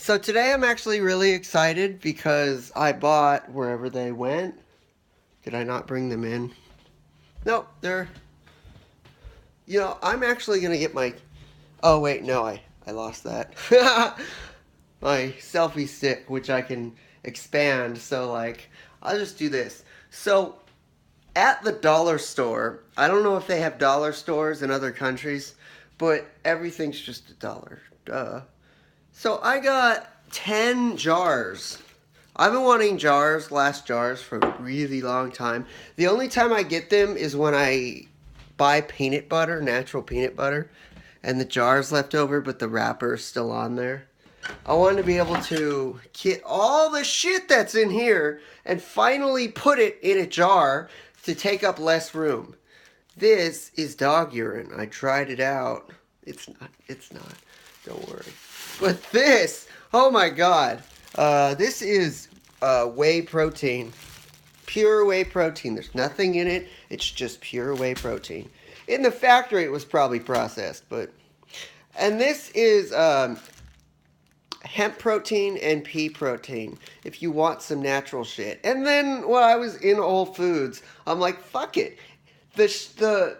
So today I'm actually really excited because I bought wherever they went. Did I not bring them in? No, they're. I'm actually gonna get my. Oh wait, no, I lost that. My selfie stick, which I can expand. So I'll just do this. So at the dollar store, I don't know if they have dollar stores in other countries, but everything's just a dollar. Duh. So I got 10 jars. I've been wanting glass jars, for a really long time. The only time I get them is when I buy peanut butter, natural peanut butter, and the jar's left over, but the wrapper is still on there. I wanted to be able to get all the shit that's in here and finally put it in a jar to take up less room. This is dog urine. I tried it out. It's not. Don't worry. But this, oh my god. This is whey protein. Pure whey protein. There's nothing in it. It's just pure whey protein. In the factory, it was probably processed, but. And this is hemp protein and pea protein if you want some natural shit. And then when I was in Whole Foods, I'm like, fuck it. The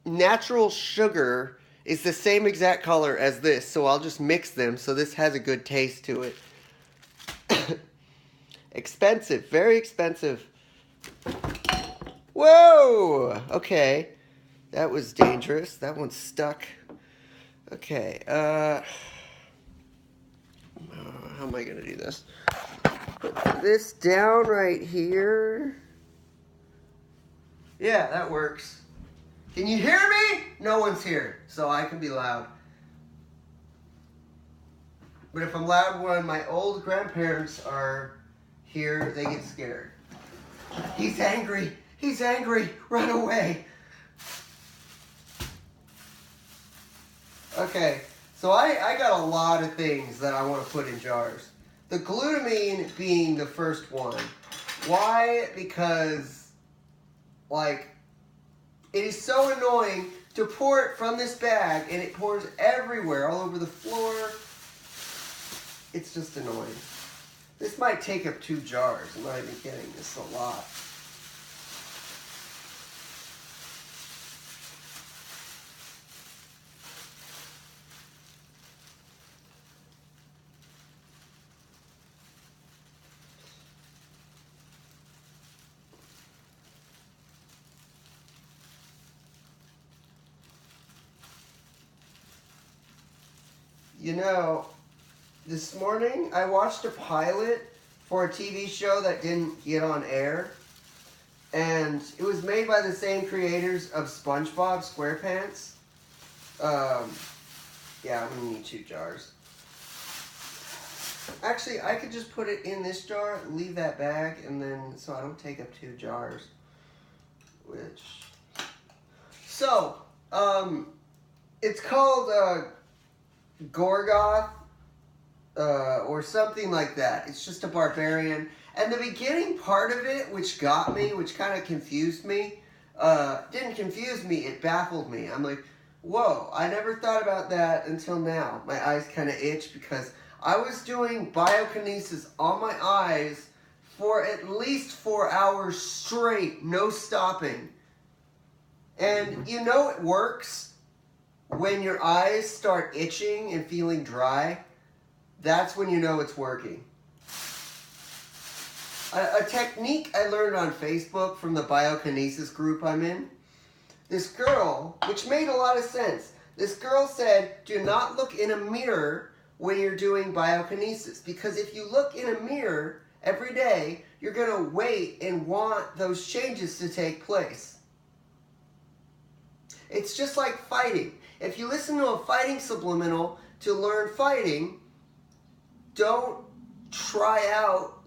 natural sugar is the same exact color as this, so I'll just mix them so this has a good taste to it. Expensive, very expensive. Whoa! Okay. That was dangerous. That one's stuck. Okay, how am I gonna do this? Put this down right here. Yeah, that works. Can you hear me? No one's here, so I can be loud. But if I'm loud when my old grandparents are here, they get scared. He's angry. He's angry. Run away. Okay, so I got a lot of things that I want to put in jars. The glutamine being the first one. Why? Because, it is so annoying to pour it from this bag and it pours everywhere, all over the floor. It's just annoying. This might take up 2 jars. I'm not even kidding. This is a lot. This morning I watched a pilot for a TV show that didn't get on air. And it was made by the same creators of SpongeBob SquarePants. Yeah, I'm going to need 2 jars. Actually, I could just put it in this jar, leave that bag, and then, so I don't take up 2 jars. So, it's called, Gorgoth, or something like that. It's just a barbarian. And the beginning part of it, which got me, which kind of confused me, didn't confuse me, it baffled me. I'm like, whoa, I never thought about that until now. My eyes kind of itch because I was doing biokinesis on my eyes for at least 4 hours straight, no stopping. And it works when your eyes start itching and feeling dry. That's when you know it's working. A technique I learned on Facebook from the biokinesis group I'm in. This girl, which made a lot of sense. This girl said, do not look in a mirror when you're doing biokinesis. Because if you look in a mirror every day, you're going to wait and want those changes to take place. It's just like fighting. If you listen to a fighting subliminal to learn fighting, don't try out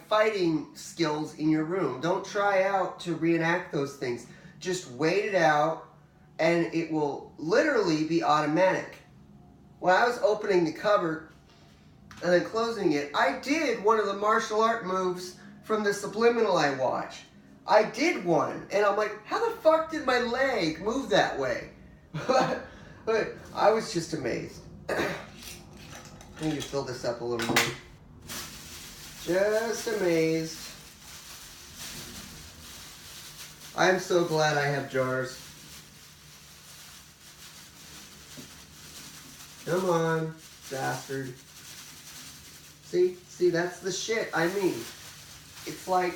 fighting skills in your room. Don't try out to reenact those things. Just wait it out and it will literally be automatic. When I was opening the cupboard and then closing it, I did one of the martial art moves from the subliminal I watch. I did one and I'm like, how the fuck did my leg move that way? But I was just amazed. I need to fill this up a little more. Just amazed. I'm so glad I have jars. Come on, bastard. See, that's the shit I mean. It's like...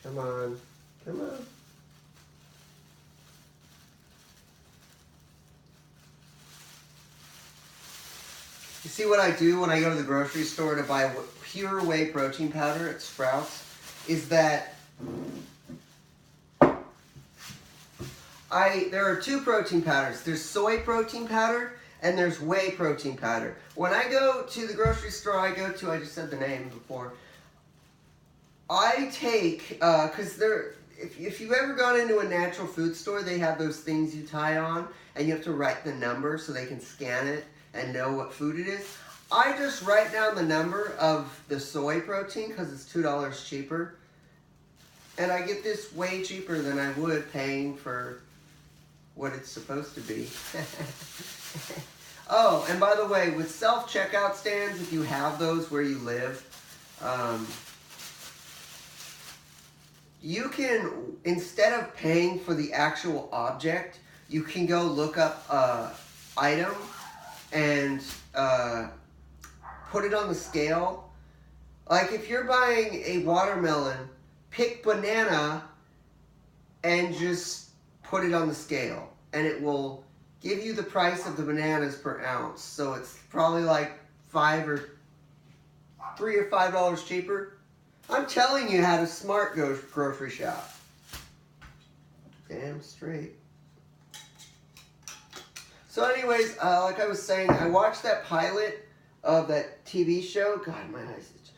Come on. Come on. You see what I do when I go to the grocery store to buy pure whey protein powder at Sprouts? Is that there are two protein powders. There's soy protein powder and there's whey protein powder. When I go to the grocery store I just said the name before, I take, because if you've ever gone into a natural food store, they have those things you tie on and you have to write the number so they can scan it and know what food it is. I just write down the number of the soy protein because it's $2 cheaper. And I get this way cheaper than I would paying for what it's supposed to be. Oh, and by the way, with self-checkout stands, if you have those where you live, you can, instead of paying for the actual object, you can go look up an item and put it on the scale. Like if you're buying a watermelon, pick banana and just put it on the scale. And it will give you the price of the bananas per ounce. So it's probably like $3 or $5 cheaper. I'm telling you how to smart grocery shop. Damn straight. So anyways, like I was saying, I watched that pilot of that TV show. God, my eyes itch.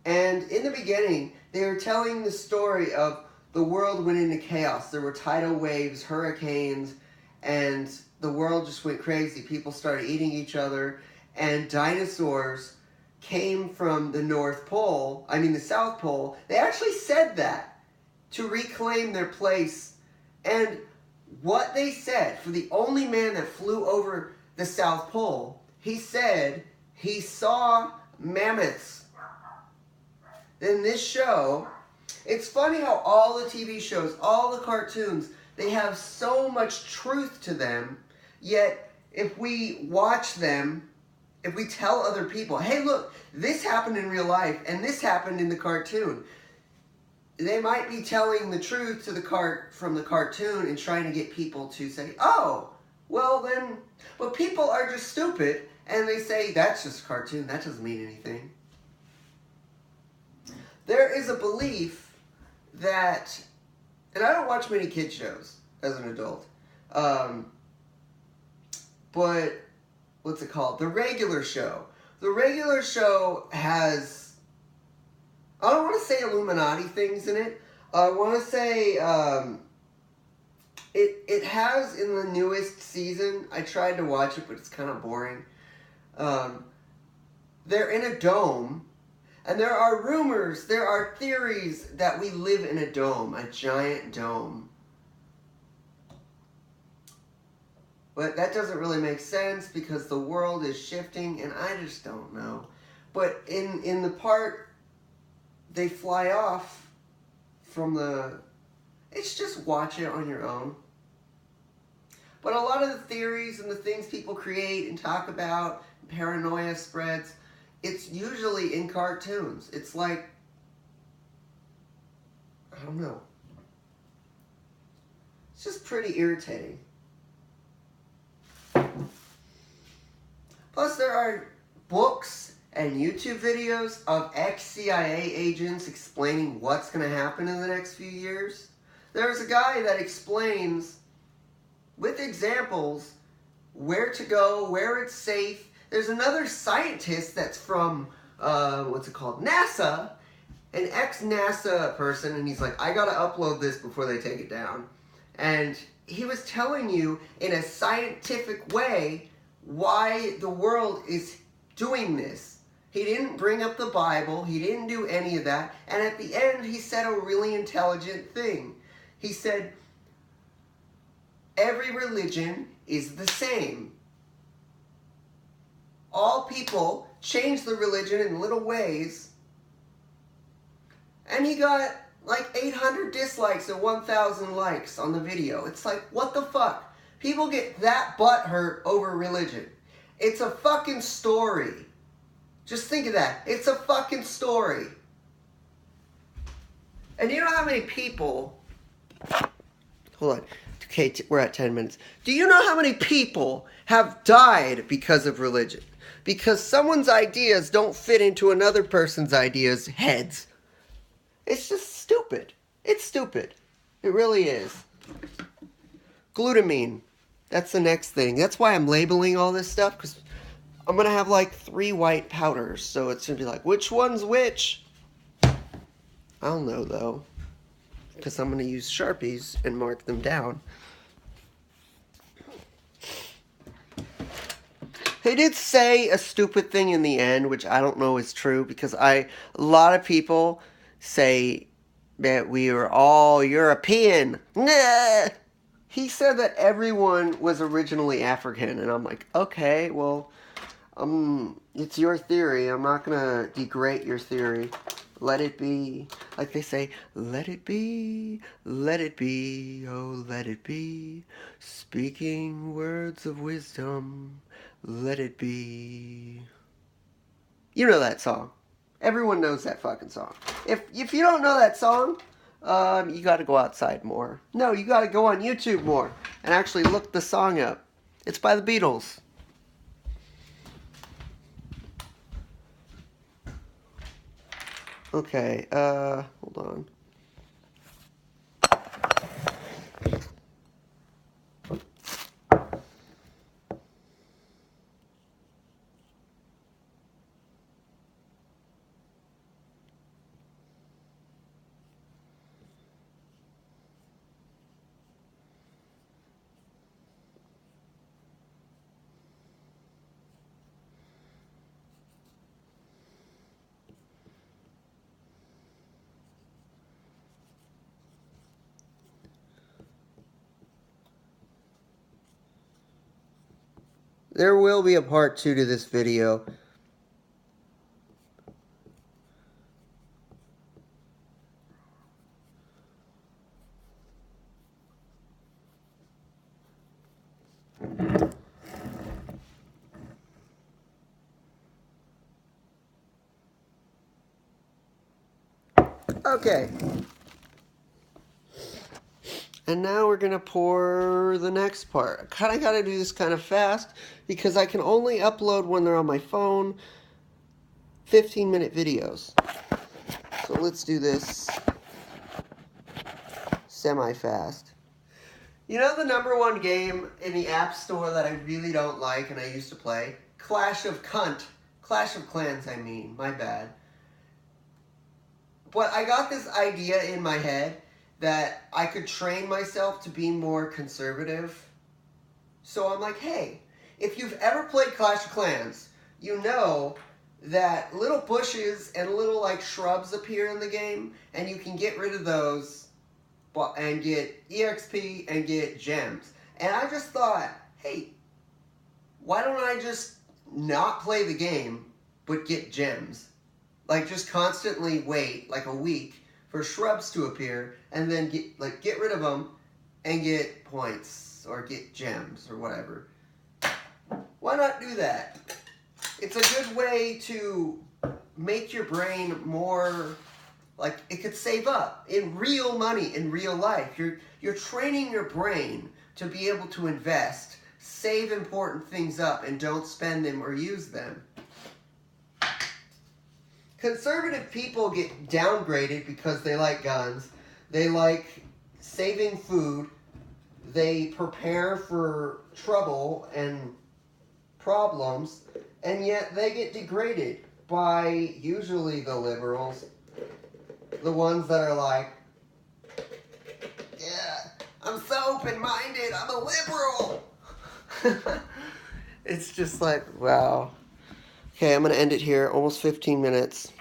And in the beginning, they were telling the story of the world went into chaos. There were tidal waves, hurricanes, and the world just went crazy. People started eating each other, and dinosaurs came from the the South Pole. They actually said that to reclaim their place. And what they said, for the only man that flew over the South Pole, he said he saw mammoths. In this show, it's funny how all the TV shows, all the cartoons, they have so much truth to them, yet if we watch them, if we tell other people, hey look, this happened in real life and this happened in the cartoon, they might be telling the truth to from the cartoon and trying to get people to say, oh, well then, but people are just stupid and they say, that's just a cartoon, that doesn't mean anything. There is a belief that, and I don't watch many kid shows as an adult, but what's it called? The Regular Show. The Regular Show has, I don't want to say Illuminati things in it. I want to say it has in the newest season. I tried to watch it, but it's kind of boring. They're in a dome. And there are rumors, there are theories that we live in a dome, a giant dome. But that doesn't really make sense because the world is shifting and I just don't know. But in the part they fly off from the... It's just watch it on your own. But a lot of the theories and the things people create and talk about, paranoia spreads, it's usually in cartoons. It's like, I don't know. It's just pretty irritating. Plus there are books and YouTube videos of ex-CIA agents explaining what's going to happen in the next few years. There's a guy that explains with examples where to go, where it's safe. There's another scientist that's from, what's it called, NASA, an ex-NASA person, and he's like, I gotta upload this before they take it down. And he was telling you in a scientific way why the world is doing this. He didn't bring up the Bible. He didn't do any of that. And at the end, he said a really intelligent thing. He said, every religion is the same. All people change the religion in little ways. And he got like 800 dislikes and 1,000 likes on the video. It's like, what the fuck? People get that butthurt over religion. It's a fucking story. Just think of that. It's a fucking story. And you know how many people... Hold on. Okay, we're at 10 minutes. Do you know how many people have died because of religion? Because someone's ideas don't fit into another person's ideas' heads. It's just stupid. It's stupid. It really is. Glutamine. That's the next thing. That's why I'm labeling all this stuff, because I'm going to have like 3 white powders. So it's going to be like, which one's which? I don't know, though. Because I'm going to use Sharpies and mark them down. They did say a stupid thing in the end, which I don't know is true, because a lot of people say that we are all European. Nah! He said that everyone was originally African, and I'm like, okay, well, it's your theory. I'm not gonna degrade your theory. Let it be. Like they say, let it be, oh, let it be. Speaking words of wisdom, let it be. You know that song. Everyone knows that fucking song. If you don't know that song, you gotta go outside more. No, you gotta go on YouTube more and actually look the song up. It's by the Beatles. Okay, hold on. There will be a part 2 to this video. Okay. And now we're going to pour the next part. I kind of got to do this kind of fast because I can only upload when they're on my phone 15-minute videos. So let's do this semi-fast. You know the #1 game in the App Store that I really don't like and I used to play? Clash of Clans, I mean. My bad. But I got this idea in my head that I could train myself to be more conservative. So I'm like, hey, if you've ever played Clash of Clans, you know that little bushes and little like shrubs appear in the game, and you can get rid of those and get EXP and get gems. And I just thought, hey, why don't I just not play the game, but get gems? Like just constantly wait like a week for shrubs to appear, and then get rid of them and get points or get gems or whatever. Why not do that? It's a good way to make your brain more, like it could save up in real money in real life. You're training your brain to be able to invest, save important things up, and don't spend them or use them. Conservative people get downgraded because they like guns, they like saving food, they prepare for trouble and problems, and yet they get degraded by usually the liberals, the ones that are like, yeah, I'm so open-minded, I'm a liberal. It's just like, wow. Okay, I'm gonna end it here. Almost 15 minutes.